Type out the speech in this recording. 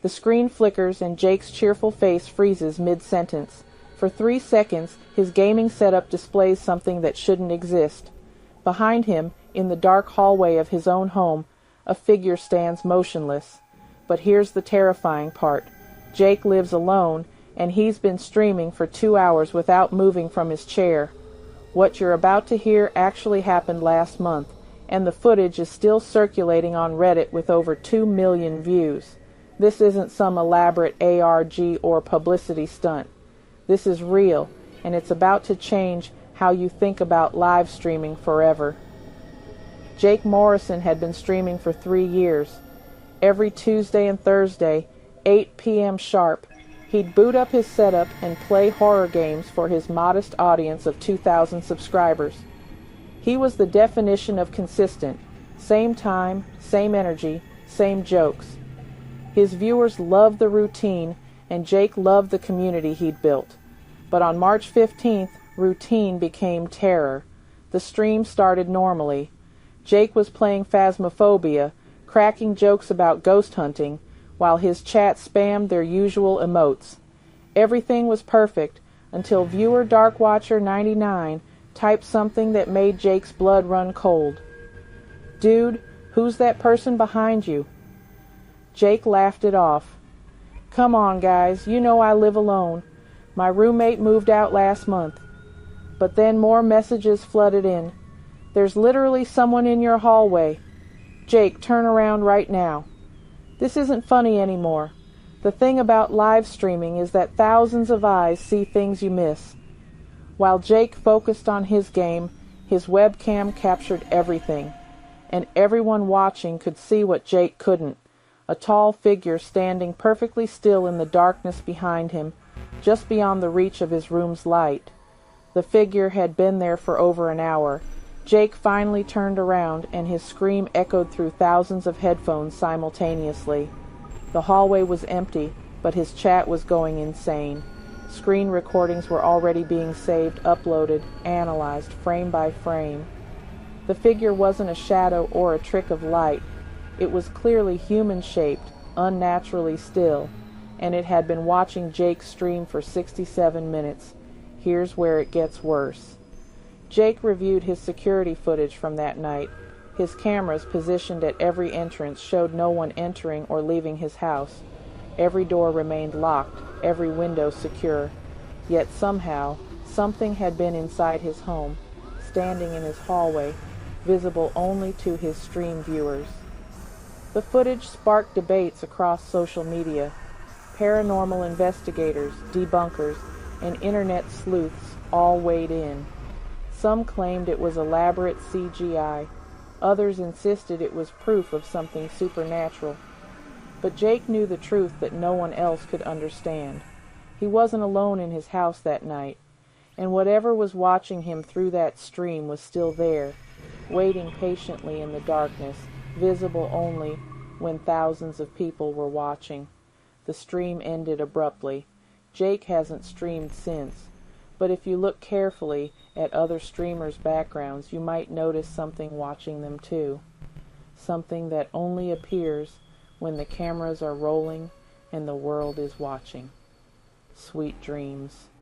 The screen flickers and Jake's cheerful face freezes mid-sentence. For 3 seconds, his gaming setup displays something that shouldn't exist. Behind him, in the dark hallway of his own home, a figure stands motionless. But here's the terrifying part. Jake lives alone, and he's been streaming for 2 hours without moving from his chair. What you're about to hear actually happened last month, and the footage is still circulating on Reddit with over 2 million views. This isn't some elaborate ARG or publicity stunt. This is real, and it's about to change how you think about live streaming forever. Jake Morrison had been streaming for 3 years. Every Tuesday and Thursday, 8 p.m. sharp, he'd boot up his setup and play horror games for his modest audience of 2,000 subscribers. He was the definition of consistent. Same time, same energy, same jokes. His viewers loved the routine, and Jake loved the community he'd built. But on March 15th, routine became terror. The stream started normally. Jake was playing Phasmophobia, cracking jokes about ghost hunting, while his chat spammed their usual emotes. Everything was perfect until viewer Darkwatcher99 typed something that made Jake's blood run cold. "Dude, who's that person behind you?" Jake laughed it off. "Come on, guys, you know I live alone. My roommate moved out last month." But then more messages flooded in. "There's literally someone in your hallway. Jake, turn around right now." This isn't funny anymore. The thing about live streaming is that thousands of eyes see things you miss. While Jake focused on his game, his webcam captured everything, and everyone watching could see what Jake couldn't. A tall figure standing perfectly still in the darkness behind him, just beyond the reach of his room's light. The figure had been there for over an hour. Jake finally turned around, and his scream echoed through thousands of headphones simultaneously. The hallway was empty, but his chat was going insane. Screen recordings were already being saved, uploaded, analyzed, frame by frame. The figure wasn't a shadow or a trick of light. It was clearly human-shaped, unnaturally still, and it had been watching Jake stream for 67 minutes. Here's where it gets worse. Jake reviewed his security footage from that night. His cameras positioned at every entrance showed no one entering or leaving his house. Every door remained locked, every window secure. Yet somehow, something had been inside his home, standing in his hallway, visible only to his stream viewers. The footage sparked debates across social media. Paranormal investigators, debunkers, and internet sleuths all weighed in. Some claimed it was elaborate CGI. Others insisted it was proof of something supernatural. But Jake knew the truth that no one else could understand. He wasn't alone in his house that night, and whatever was watching him through that stream was still there, waiting patiently in the darkness, visible only when thousands of people were watching. The stream ended abruptly. Jake hasn't streamed since, but if you look carefully at other streamers' backgrounds, you might notice something watching them too. Something that only appears when the cameras are rolling and the world is watching. Sweet dreams.